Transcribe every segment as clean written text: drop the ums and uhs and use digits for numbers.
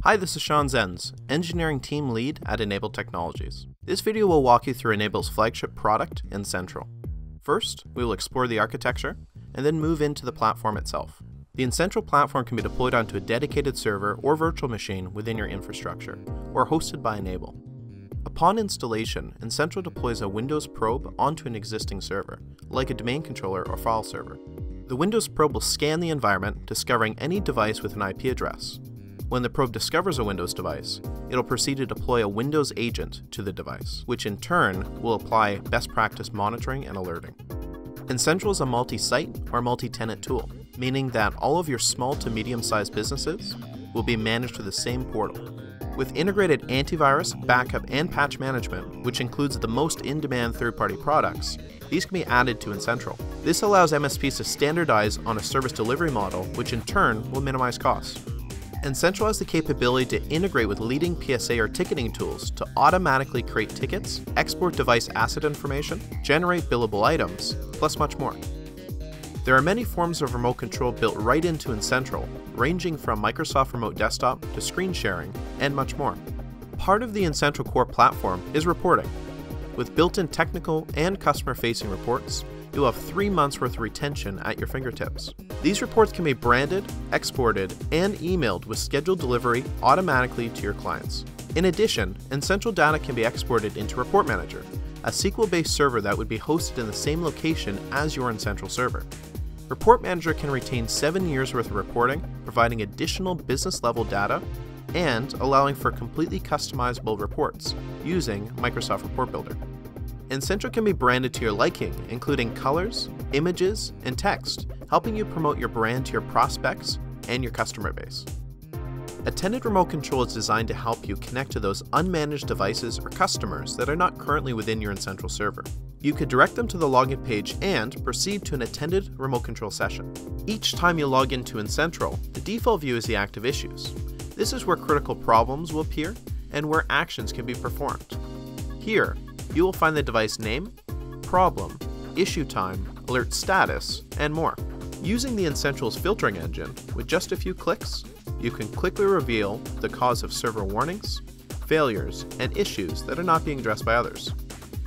Hi, this is Shawn Zenz, Engineering Team Lead at Enable Technologies. This video will walk you through Enable's flagship product, N-Central. First, we will explore the architecture, and then move into the platform itself. The N-Central platform can be deployed onto a dedicated server or virtual machine within your infrastructure, or hosted by Enable. Upon installation, N-Central deploys a Windows probe onto an existing server, like a domain controller or file server. The Windows probe will scan the environment, discovering any device with an IP address. When the probe discovers a Windows device, it'll proceed to deploy a Windows agent to the device, which in turn will apply best practice monitoring and alerting. N-Central is a multi-site or multi-tenant tool, meaning that all of your small to medium-sized businesses will be managed through the same portal. With integrated antivirus, backup, and patch management, which includes the most in-demand third-party products, these can be added to N-Central. This allows MSPs to standardize on a service delivery model, which in turn will minimize costs. N-Central has the capability to integrate with leading PSA or ticketing tools to automatically create tickets, export device asset information, generate billable items, plus much more. There are many forms of remote control built right into N-Central, ranging from Microsoft Remote Desktop to screen sharing, and much more. Part of the N-Central core platform is reporting. With built-in technical and customer-facing reports, you'll have 3 months worth of retention at your fingertips. These reports can be branded, exported, and emailed with scheduled delivery automatically to your clients. In addition, N-Central data can be exported into Report Manager, a SQL-based server that would be hosted in the same location as your N-Central server. Report Manager can retain 7 years worth of reporting, providing additional business-level data and allowing for completely customizable reports using Microsoft Report Builder. N-Central can be branded to your liking, including colors, images, and text, helping you promote your brand to your prospects and your customer base. Attended Remote Control is designed to help you connect to those unmanaged devices or customers that are not currently within your N-Central server. You could direct them to the login page and proceed to an attended remote control session. Each time you log into N-Central, the default view is the active issues. This is where critical problems will appear and where actions can be performed. Here, you will find the device name, problem, issue time, alert status, and more. Using the N-Central's filtering engine, with just a few clicks, you can quickly reveal the cause of server warnings, failures, and issues that are not being addressed by others.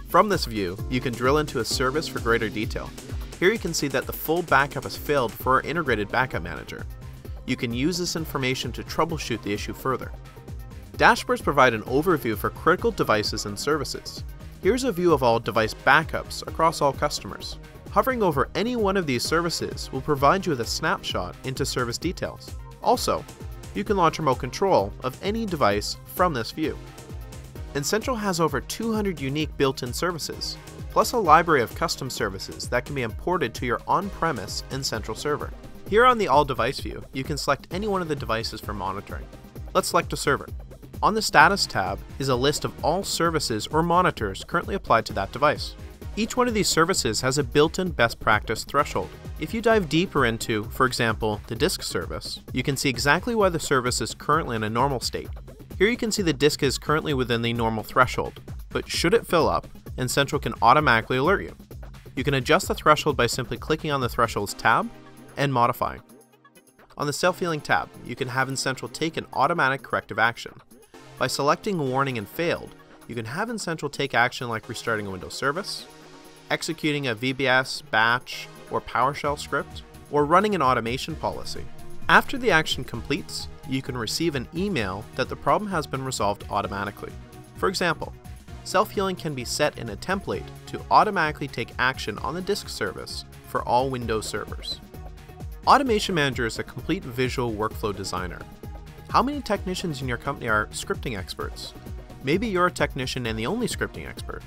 From this view, you can drill into a service for greater detail. Here you can see that the full backup has failed for our integrated backup manager. You can use this information to troubleshoot the issue further. Dashboards provide an overview for critical devices and services. Here's a view of all device backups across all customers. Hovering over any one of these services will provide you with a snapshot into service details. Also, you can launch remote control of any device from this view. N-Central has over 200 unique built-in services, plus a library of custom services that can be imported to your on-premise N-Central server. Here on the All Device view, you can select any one of the devices for monitoring. Let's select a server. On the Status tab is a list of all services or monitors currently applied to that device. Each one of these services has a built-in best practice threshold. If you dive deeper into, for example, the disk service, you can see exactly why the service is currently in a normal state. Here you can see the disk is currently within the normal threshold, but should it fill up, N-Central can automatically alert you. You can adjust the threshold by simply clicking on the Thresholds tab and modifying. On the Self-Healing tab, you can have N-Central take an automatic corrective action. By selecting Warning and Failed, you can have N-Central take action like restarting a Windows service, executing a VBS, batch, or PowerShell script, or running an automation policy. After the action completes, you can receive an email that the problem has been resolved automatically. For example, Self-Healing can be set in a template to automatically take action on the disk service for all Windows servers. Automation Manager is a complete visual workflow designer. How many technicians in your company are scripting experts? Maybe you're a technician and the only scripting expert.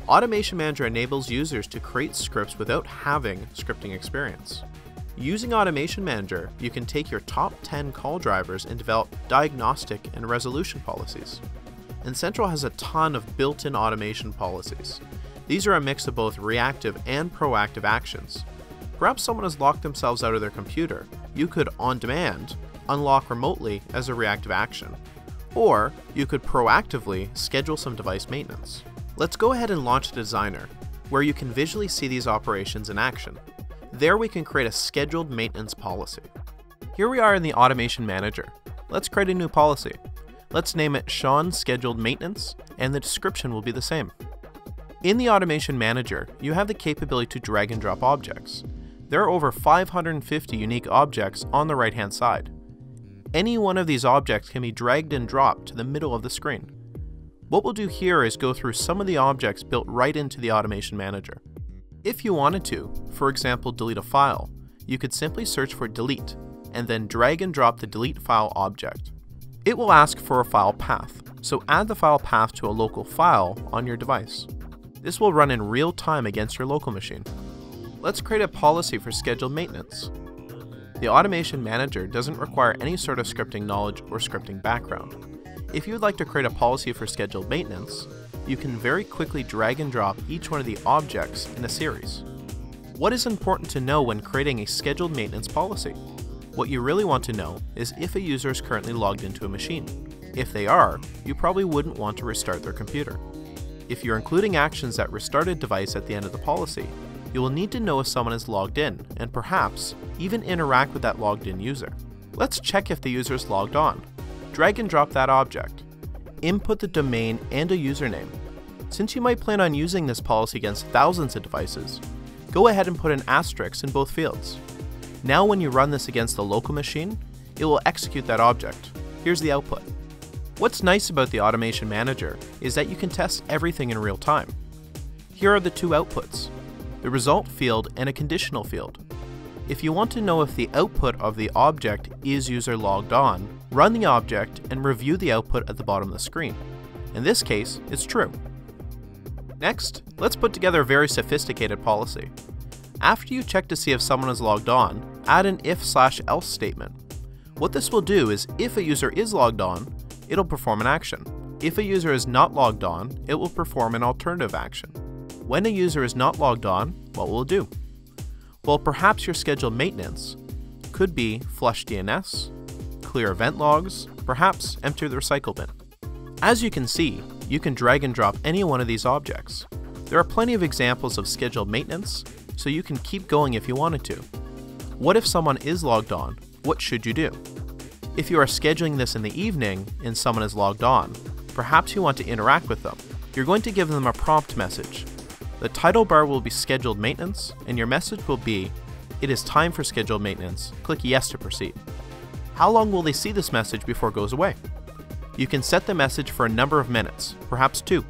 Automation Manager enables users to create scripts without having scripting experience. Using Automation Manager, you can take your top 10 call drivers and develop diagnostic and resolution policies. N-Central has a ton of built-in automation policies. These are a mix of both reactive and proactive actions. Perhaps someone has locked themselves out of their computer. You could, on demand, unlock remotely as a reactive action. Or you could proactively schedule some device maintenance. Let's go ahead and launch the Designer, where you can visually see these operations in action. There we can create a scheduled maintenance policy. Here we are in the Automation Manager. Let's create a new policy. Let's name it Shawn Scheduled Maintenance, and the description will be the same. In the Automation Manager, you have the capability to drag and drop objects. There are over 550 unique objects on the right-hand side. Any one of these objects can be dragged and dropped to the middle of the screen. What we'll do here is go through some of the objects built right into the Automation Manager. If you wanted to, for example, delete a file, you could simply search for delete and then drag and drop the delete file object. It will ask for a file path, so add the file path to a local file on your device. This will run in real time against your local machine. Let's create a policy for scheduled maintenance. The Automation Manager doesn't require any sort of scripting knowledge or scripting background. If you would like to create a policy for scheduled maintenance, you can very quickly drag and drop each one of the objects in a series. What is important to know when creating a scheduled maintenance policy? What you really want to know is if a user is currently logged into a machine. If they are, you probably wouldn't want to restart their computer. If you're including actions that restart a device at the end of the policy, you will need to know if someone is logged in and perhaps even interact with that logged in user. Let's check if the user is logged on. Drag and drop that object. Input the domain and a username. Since you might plan on using this policy against thousands of devices, go ahead and put an asterisk in both fields. Now when you run this against the local machine, it will execute that object. Here's the output. What's nice about the Automation Manager is that you can test everything in real time. Here are the two outputs, the result field and a conditional field. If you want to know if the output of the object is user logged on, run the object and review the output at the bottom of the screen. In this case, it's true. Next, let's put together a very sophisticated policy. After you check to see if someone is logged on, add an if/else statement. What this will do is if a user is logged on, it'll perform an action. If a user is not logged on, it will perform an alternative action. When a user is not logged on, what will it do? Well, perhaps your scheduled maintenance could be flush DNS, clear event logs, perhaps empty the recycle bin. As you can see, you can drag and drop any one of these objects. There are plenty of examples of scheduled maintenance, so you can keep going if you wanted to. What if someone is logged on? What should you do? If you are scheduling this in the evening and someone is logged on, perhaps you want to interact with them. You're going to give them a prompt message. The title bar will be scheduled maintenance, and your message will be, "It is time for scheduled maintenance. Click yes to proceed." How long will they see this message before it goes away? You can set the message for a number of minutes, perhaps 2.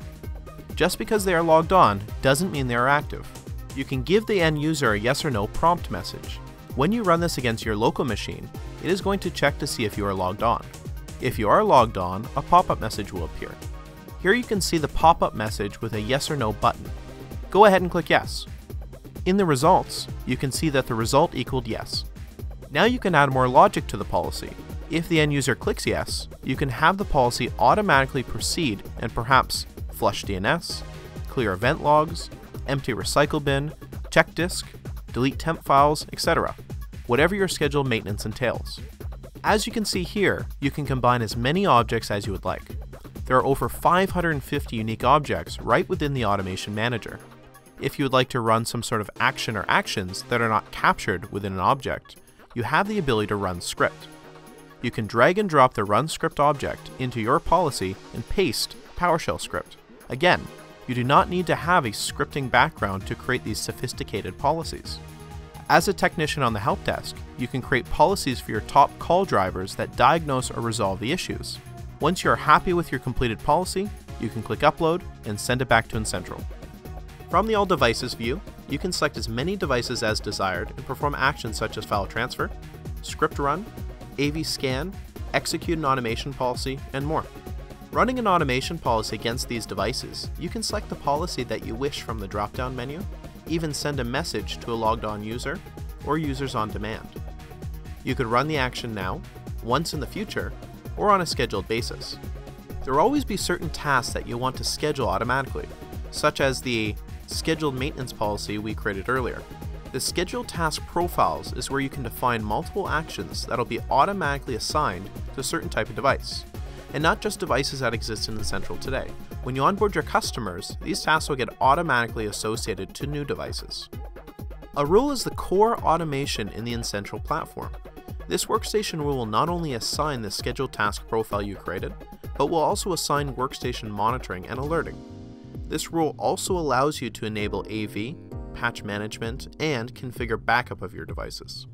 Just because they are logged on doesn't mean they are active. You can give the end user a yes or no prompt message. When you run this against your local machine, it is going to check to see if you are logged on. If you are logged on, a pop-up message will appear. Here you can see the pop-up message with a yes or no button. Go ahead and click yes. In the results, you can see that the result equaled yes. Now you can add more logic to the policy. If the end user clicks yes, you can have the policy automatically proceed and perhaps flush DNS, clear event logs, empty recycle bin, check disk, delete temp files, etc. Whatever your scheduled maintenance entails. As you can see here, you can combine as many objects as you would like. There are over 550 unique objects right within the Automation Manager. If you would like to run some sort of action or actions that are not captured within an object, you have the ability to run script. You can drag and drop the run script object into your policy and paste PowerShell script. Again, you do not need to have a scripting background to create these sophisticated policies. As a technician on the help desk, you can create policies for your top call drivers that diagnose or resolve the issues. Once you are happy with your completed policy, you can click Upload and send it back to Incentral. From the All Devices view, you can select as many devices as desired and perform actions such as file transfer, script run, AV scan, execute an automation policy, and more. Running an automation policy against these devices, you can select the policy that you wish from the drop-down menu, even send a message to a logged-on user, or users on demand. You could run the action now, once in the future, or on a scheduled basis. There will always be certain tasks that you want to schedule automatically, such as the scheduled maintenance policy we created earlier. The scheduled task profiles is where you can define multiple actions that will be automatically assigned to a certain type of device, and not just devices that exist in Incentral today. When you onboard your customers, these tasks will get automatically associated to new devices. A rule is the core automation in the Incentral platform. This workstation rule will not only assign the scheduled task profile you created, but will also assign workstation monitoring and alerting. This rule also allows you to enable AV, patch management, and configure backup of your devices.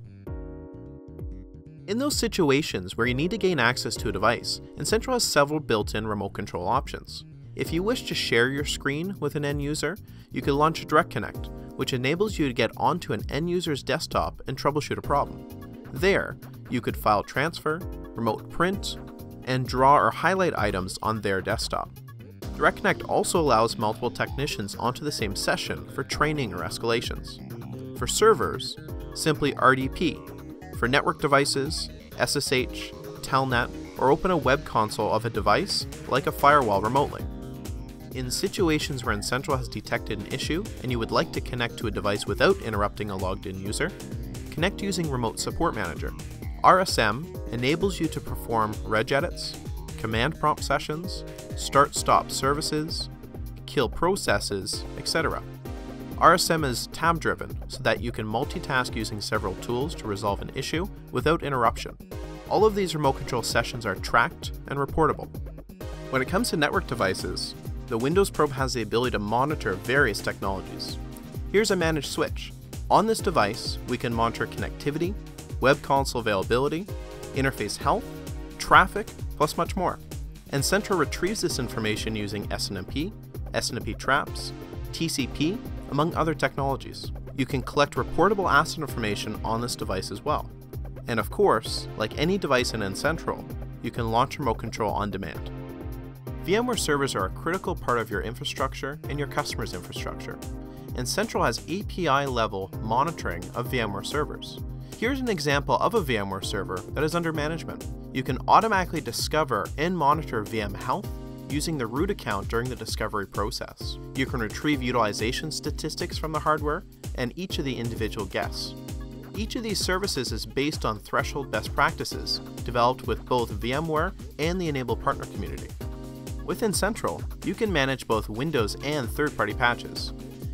In those situations where you need to gain access to a device, Incentral has several built-in remote control options. If you wish to share your screen with an end user, you can launch a Direct Connect, which enables you to get onto an end user's desktop and troubleshoot a problem. There, you could file transfer, remote print, and draw or highlight items on their desktop. Direct Connect also allows multiple technicians onto the same session for training or escalations. For servers, simply RDP. For network devices, SSH, Telnet, or open a web console of a device like a firewall remotely. In situations where Incentral has detected an issue and you would like to connect to a device without interrupting a logged-in user, connect using Remote Support Manager. RSM enables you to perform reg edits, command prompt sessions, start-stop services, kill processes, etc. RSM is tab-driven so that you can multitask using several tools to resolve an issue without interruption. All of these remote control sessions are tracked and reportable. When it comes to network devices, the Windows Probe has the ability to monitor various technologies. Here's a managed switch. On this device, we can monitor connectivity, web console availability, interface health, traffic, plus much more. Incentral retrieves this information using SNMP, SNMP traps, TCP, among other technologies. You can collect reportable asset information on this device as well. And of course, like any device in Incentral, you can launch remote control on demand. VMware servers are a critical part of your infrastructure and your customer's infrastructure. Incentral has API-level monitoring of VMware servers. Here's an example of a VMware server that is under management. You can automatically discover and monitor VM health using the root account during the discovery process. You can retrieve utilization statistics from the hardware and each of the individual guests. Each of these services is based on threshold best practices developed with both VMware and the Enable partner community. With Incentral, you can manage both Windows and third-party patches.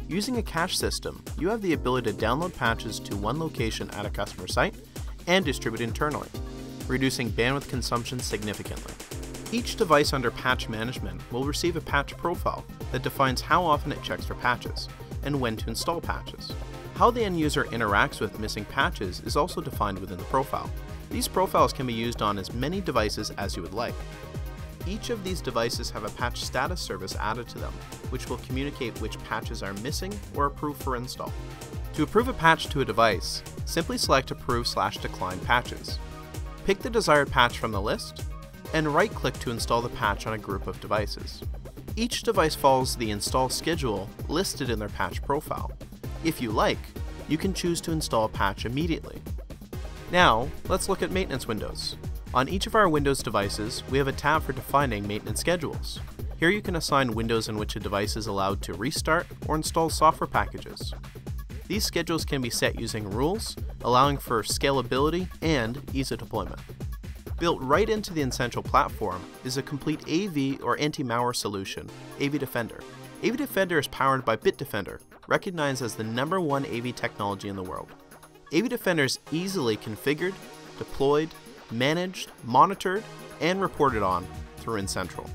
Using a cache system, you have the ability to download patches to one location at a customer site and distribute internally, reducing bandwidth consumption significantly. Each device under patch management will receive a patch profile that defines how often it checks for patches and when to install patches. How the end user interacts with missing patches is also defined within the profile. These profiles can be used on as many devices as you would like. Each of these devices have a patch status service added to them, which will communicate which patches are missing or approved for install. To approve a patch to a device, simply select Approve/Decline Patches. Pick the desired patch from the list, and right-click to install the patch on a group of devices. Each device follows the install schedule listed in their patch profile. If you like, you can choose to install a patch immediately. Now, let's look at maintenance windows. On each of our Windows devices, we have a tab for defining maintenance schedules. Here you can assign windows in which a device is allowed to restart or install software packages. These schedules can be set using rules, allowing for scalability and ease of deployment. Built right into the Incentral platform is a complete AV or anti-malware solution, AV Defender. AV Defender is powered by Bitdefender, recognized as the #1 AV technology in the world. AV Defender is easily configured, deployed, managed, monitored, and reported on through Incentral.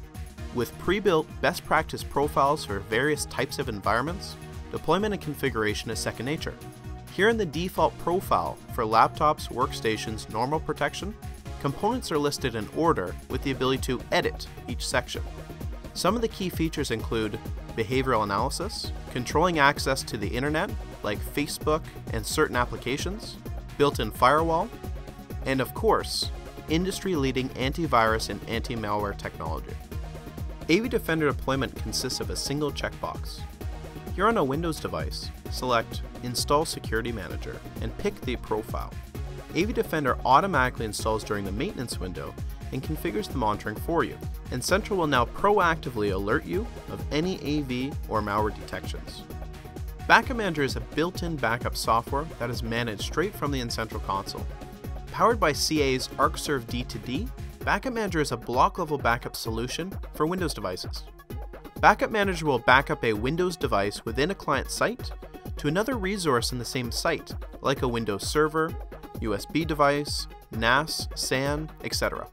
With pre-built best practice profiles for various types of environments, deployment and configuration is second nature. Here in the default profile for laptops, workstations, normal protection, components are listed in order with the ability to edit each section. Some of the key features include behavioral analysis, controlling access to the internet like Facebook and certain applications, built-in firewall, and of course, industry-leading antivirus and anti-malware technology. AV Defender deployment consists of a single checkbox. Here on a Windows device, select Install Security Manager and pick the profile. AV Defender automatically installs during the maintenance window and configures the monitoring for you. Incentral will now proactively alert you of any AV or malware detections. Backup Manager is a built-in backup software that is managed straight from the Incentral console. Powered by CA's ArcServe D2D, Backup Manager is a block-level backup solution for Windows devices. Backup Manager will back up a Windows device within a client site to another resource in the same site, like a Windows server, USB device, NAS, SAN, etc.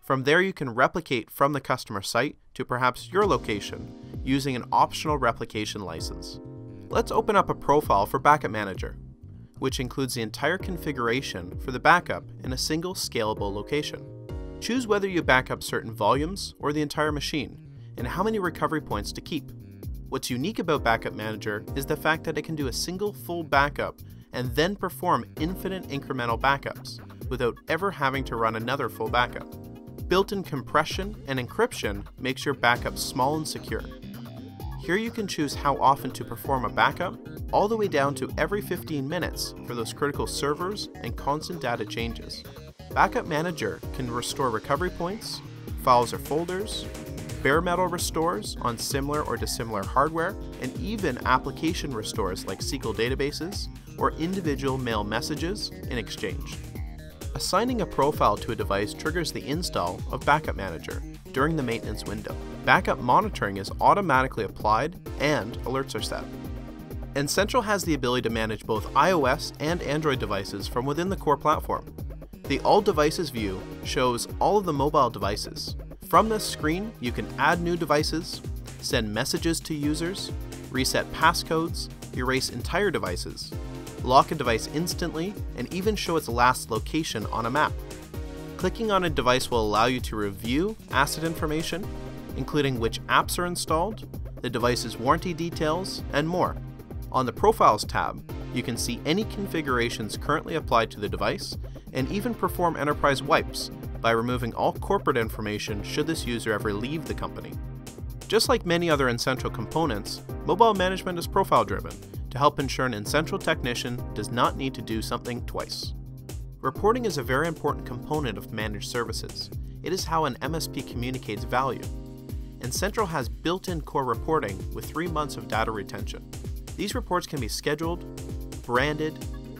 From there, you can replicate from the customer site to perhaps your location using an optional replication license. Let's open up a profile for Backup Manager, which includes the entire configuration for the backup in a single scalable location. Choose whether you back up certain volumes or the entire machine, and how many recovery points to keep. What's unique about Backup Manager is the fact that it can do a single full backup and then perform infinite incremental backups without ever having to run another full backup. Built-in compression and encryption makes your backup small and secure. Here you can choose how often to perform a backup, all the way down to every 15 minutes for those critical servers and constant data changes. Backup Manager can restore recovery points, files or folders, bare metal restores on similar or dissimilar hardware, and even application restores like SQL databases or individual mail messages in Exchange. Assigning a profile to a device triggers the install of Backup Manager during the maintenance window. Backup monitoring is automatically applied and alerts are set. N-central has the ability to manage both iOS and Android devices from within the core platform. The All Devices view shows all of the mobile devices. From this screen, you can add new devices, send messages to users, reset passcodes, erase entire devices, lock a device instantly, and even show its last location on a map. Clicking on a device will allow you to review asset information, including which apps are installed, the device's warranty details, and more. On the Profiles tab, you can see any configurations currently applied to the device, and even perform enterprise wipes by removing all corporate information should this user ever leave the company. Just like many other N-central components, mobile management is profile-driven to help ensure an N-central technician does not need to do something twice. Reporting is a very important component of managed services. It is how an MSP communicates value. N-central has built-in core reporting with 3 months of data retention. These reports can be scheduled, branded,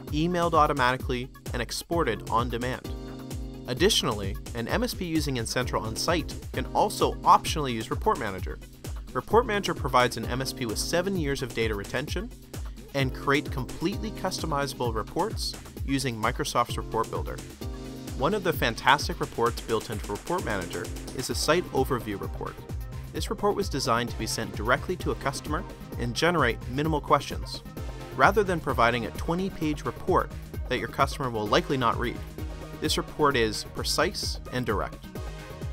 emailed automatically, and exported on demand. Additionally, an MSP using N-central on site can also optionally use Report Manager. Report Manager provides an MSP with 7 years of data retention and create completely customizable reports using Microsoft's Report Builder. One of the fantastic reports built into Report Manager is a Site Overview report. This report was designed to be sent directly to a customer and generate minimal questions, rather than providing a 20-page report that your customer will likely not read. This report is precise and direct.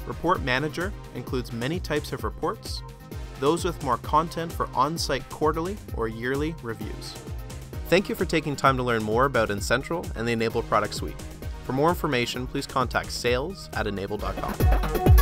Report Manager includes many types of reports, those with more content for on-site quarterly or yearly reviews. Thank you for taking time to learn more about N-central and the N-able product suite. For more information, please contact sales@n-able.com.